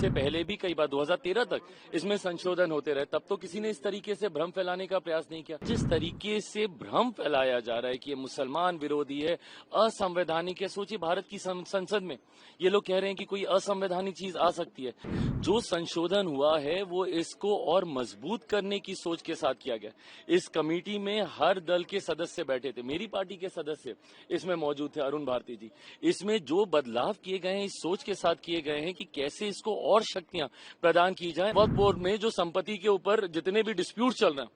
इससे पहले भी कई बार 2013 तक इसमें संशोधन होते रहे, तब तो किसी ने इस तरीके से भ्रम फैलाने का प्रयास नहीं किया। जिस तरीके से भ्रम फैलाया जा रहा है कि ये मुसलमान विरोधी है, असंवैधानिक है। सोचिए, भारत की संसद में ये लोग कह रहे हैं कि कोई असंवैधानिक चीज आ सकती है। जो संशोधन हुआ है वो इसको और मजबूत करने की सोच के साथ किया गया। इस कमेटी में हर दल के सदस्य बैठे थे, मेरी पार्टी के सदस्य इसमें मौजूद थे, अरुण भारती जी। इसमें जो बदलाव किए गए हैं इस सोच के साथ किए गए हैं कि कैसे इसको और शक्तियां प्रदान की जाए। वक्फ बोर्ड में जो संपत्ति के ऊपर जितने भी डिस्प्यूट चल रहे हैं,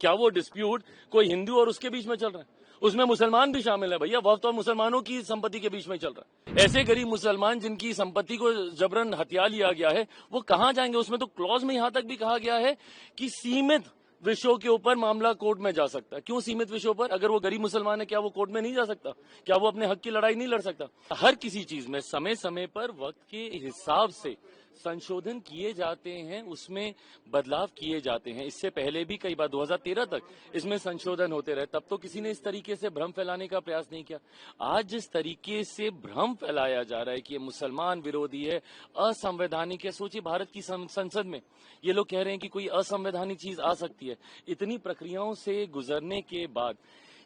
क्या वो डिस्प्यूट कोई हिंदू और उसके बीच में चल रहा है? उसमें मुसलमान भी शामिल है भैया। वक्फ और मुसलमानों की संपत्ति के बीच में चल रहा है। ऐसे गरीब मुसलमान जिनकी संपत्ति को जबरन हथिया लिया गया है, वो कहां जाएंगे? उसमें तो क्लॉज में यहां तक भी कहा गया है कि सीमित विषयों के ऊपर मामला कोर्ट में जा सकता है। क्यों सीमित विषयों पर? अगर वो गरीब मुसलमान है, क्या वो कोर्ट में नहीं जा सकता? क्या वो अपने हक की लड़ाई नहीं लड़ सकता? हर किसी चीज में समय समय पर वक्त के हिसाब से संशोधन किए जाते हैं, उसमें बदलाव किए जाते हैं। इससे पहले भी कई बार 2013 तक इसमें संशोधन होते रहे, तब तो किसी ने इस तरीके से भ्रम फैलाने का प्रयास नहीं किया। आज जिस तरीके से भ्रम फैलाया जा रहा है कि ये मुसलमान विरोधी है, असंवैधानिक है। सोचिए, भारत की संसद में ये लोग कह रहे हैं कि कोई असंवैधानिक चीज आ सकती है। इतनी प्रक्रियाओं से गुजरने के बाद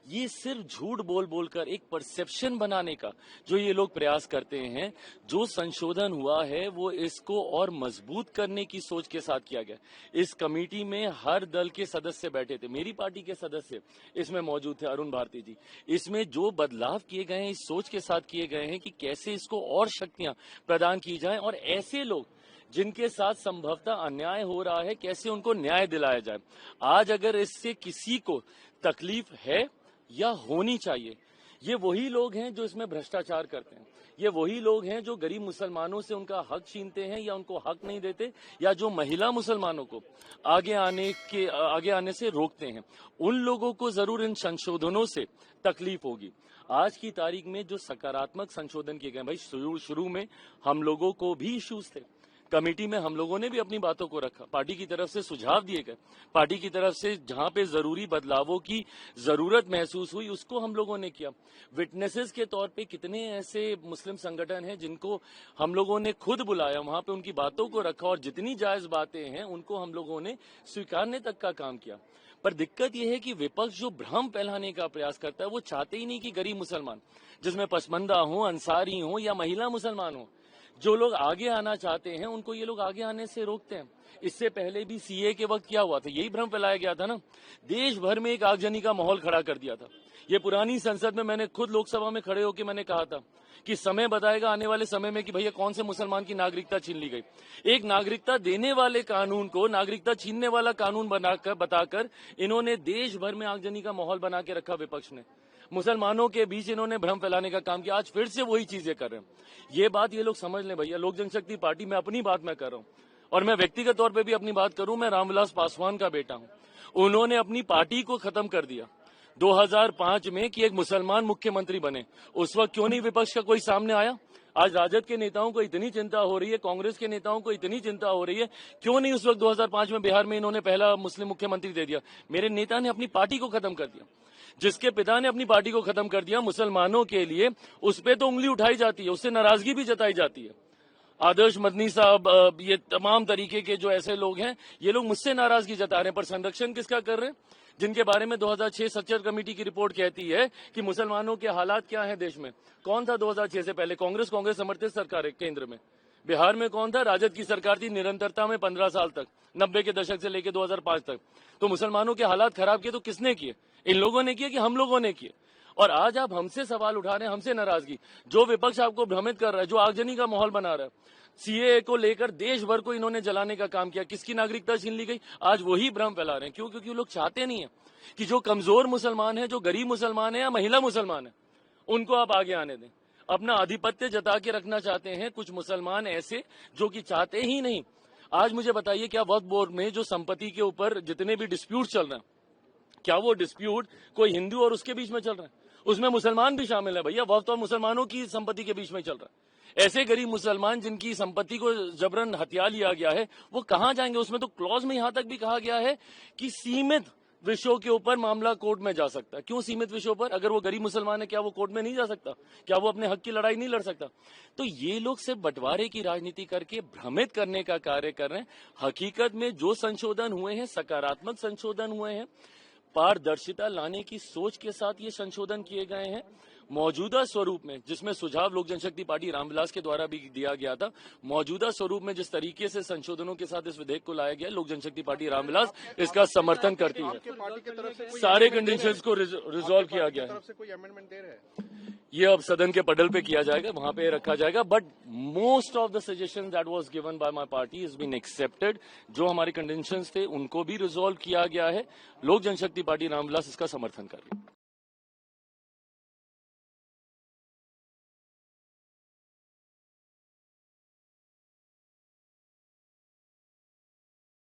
ये सिर्फ झूठ बोल बोलकर एक परसेप्शन बनाने का जो ये लोग प्रयास करते हैं। जो संशोधन हुआ है वो इसको और मजबूत करने की सोच के साथ किया गया। इस कमेटी में हर दल के सदस्य बैठे थे, मेरी पार्टी के सदस्य इसमें मौजूद थे, अरुण भारती जी। इसमें जो बदलाव किए गए हैं इस सोच के साथ किए गए हैं कि कैसे इसको और शक्तियां प्रदान की जाए और ऐसे लोग जिनके साथ संभवतः अन्याय हो रहा है, कैसे उनको न्याय दिलाया जाए। आज अगर इससे किसी को तकलीफ है या होनी चाहिए, ये वही लोग हैं जो इसमें भ्रष्टाचार करते हैं। ये वही लोग हैं जो गरीब मुसलमानों से उनका हक छीनते हैं या उनको हक नहीं देते, या जो महिला मुसलमानों को आगे आने से रोकते हैं। उन लोगों को जरूर इन संशोधनों से तकलीफ होगी। आज की तारीख में जो सकारात्मक संशोधन किए गए, भाई शुरू में हम लोगों को भी इश्यूज थे। कमेटी में हम लोगों ने भी अपनी बातों को रखा, पार्टी की तरफ से सुझाव दिए गए, पार्टी की तरफ से जहां पे जरूरी बदलावों की जरूरत महसूस हुई उसको हम लोगों ने किया। विटनेसेस के तौर पे कितने ऐसे मुस्लिम संगठन हैं जिनको हम लोगों ने खुद बुलाया, वहां पे उनकी बातों को रखा और जितनी जायज बातें हैं उनको हम लोगों ने स्वीकारने तक का काम किया। पर दिक्कत यह है कि विपक्ष जो भ्रम फैलाने का प्रयास करता है वो चाहते ही नहीं कि गरीब मुसलमान, जिसमें पसमंदा हो, अंसारी हो या महिला मुसलमान हो, जो लोग आगे आना चाहते हैं उनको ये लोग आगे आने से रोकते हैं। इससे पहले भी सीए के वक्त क्या हुआ था, यही भ्रम फैलाया गया था ना। देश भर में एक आगजनी का माहौल खड़ा कर दिया था। ये पुरानी संसद में मैंने खुद लोकसभा में खड़े होकर मैंने कहा था कि समय बताएगा आने वाले समय में कि भैया कौन से मुसलमान की नागरिकता छीन ली गई। एक नागरिकता देने वाले कानून को नागरिकता छीनने वाला कानून बताकर इन्होंने देश भर में आगजनी का माहौल बना के रखा। विपक्ष ने मुसलमानों के बीच इन्होंने भ्रम फैलाने का काम किया। आज फिर से वही चीजें कर रहे हैं। ये बात ये लोग समझ लें भैया। लोक जनशक्ति पार्टी में अपनी बात मैं कर रहा हूं और मैं व्यक्तिगत तौर पे भी अपनी बात करूं, मैं रामविलास पासवान का बेटा हूं। उन्होंने अपनी पार्टी को खत्म कर दिया 2005 में कि एक मुसलमान मुख्यमंत्री बने। उस वक्त क्यों नहीं विपक्ष का कोई सामने आया? आज राजद के नेताओं को इतनी चिंता हो रही है, कांग्रेस के नेताओं को इतनी चिंता हो रही है, क्यों नहीं उस वक्त 2005 में बिहार में इन्होंने पहला मुस्लिम मुख्यमंत्री दे दिया? मेरे नेता ने अपनी पार्टी को खत्म कर दिया। जिसके पिता ने अपनी पार्टी को खत्म कर दिया, मुसलमानों के लिए उस पे तो उंगली उठाई जाती है, उससे नाराजगी भी जताई जाती है। आदर्श मदनी साहब, ये तमाम तरीके के जो ऐसे लोग हैं, ये लोग मुझसे नाराजगी जता रहे हैं, पर संरक्षण किसका कर रहे हैं? जिनके बारे में 2006 सच्चर कमेटी की रिपोर्ट कहती है कि मुसलमानों के हालात क्या है देश में। कौन था 2006 से पहले? कांग्रेस समर्थित सरकार है केंद्र में। बिहार में कौन था? राजद की सरकार थी निरंतरता में 15 साल तक, 90 के दशक से लेकर 2005 तक। तो मुसलमानों के हालात खराब किए तो किसने किए? इन लोगों ने किए कि हम लोगों ने किए? और आज आप हमसे सवाल उठा रहे हैं, हमसे नाराजगी। जो विपक्ष आपको भ्रमित कर रहा है, जो आगजनी का माहौल बना रहा है, सीए को लेकर देश भर को इन्होंने जलाने का काम किया, किसकी नागरिकता छीन ली गई, आज वही भ्रम फैला रहे हैं। क्यों? क्योंकि लोग चाहते नहीं है कि जो कमजोर मुसलमान है, जो गरीब मुसलमान है या महिला मुसलमान है, उनको आप आगे आने दें। अपना आधिपत्य जता के रखना चाहते हैं कुछ मुसलमान ऐसे जो कि चाहते ही नहीं। आज मुझे बताइए, क्या वक्फ बोर्ड में जो संपत्ति के ऊपर जितने भी डिस्प्यूट चल रहे हैं, क्या वो डिस्प्यूट कोई हिंदू और उसके बीच में चल रहा है? उसमें मुसलमान भी शामिल है भैया। वक्फ और मुसलमानों की संपत्ति के बीच में चल रहा है। ऐसे गरीब मुसलमान जिनकी संपत्ति को जबरन हथिया लिया गया है, वो कहां जाएंगे? उसमें तो क्लॉज में यहां तक भी कहा गया है कि सीमित विषयों के ऊपर मामला कोर्ट में जा सकता है। क्यों सीमित विषयों पर? अगर वो गरीब मुसलमान है, क्या वो कोर्ट में नहीं जा सकता? क्या वो अपने हक की लड़ाई नहीं लड़ सकता? तो ये लोग सिर्फ बंटवारे की राजनीति करके भ्रमित करने का कार्य कर रहे हैं। हकीकत में जो संशोधन हुए हैं, सकारात्मक संशोधन हुए हैं, पारदर्शिता लाने की सोच के साथ ये संशोधन किए गए हैं। मौजूदा स्वरूप में, जिसमें सुझाव लोक जनशक्ति पार्टी रामविलास के द्वारा भी दिया गया था, मौजूदा स्वरूप में जिस तरीके से संशोधनों के साथ इस विधेयक को लाया गया, लोक जनशक्ति पार्टी रामविलास इसका समर्थन करती है। सारे कंडीशंस को रिजॉल्व किया गया है। ये अब सदन के पटल पे किया जाएगा, वहां पे रखा जाएगा। But most of the suggestion that was given by my party is been accepted. जो हमारे कंडीशंस थे उनको भी रिजॉल्व किया गया है। लोक जनशक्ति पार्टी रामविलास इसका समर्थन कर रही है।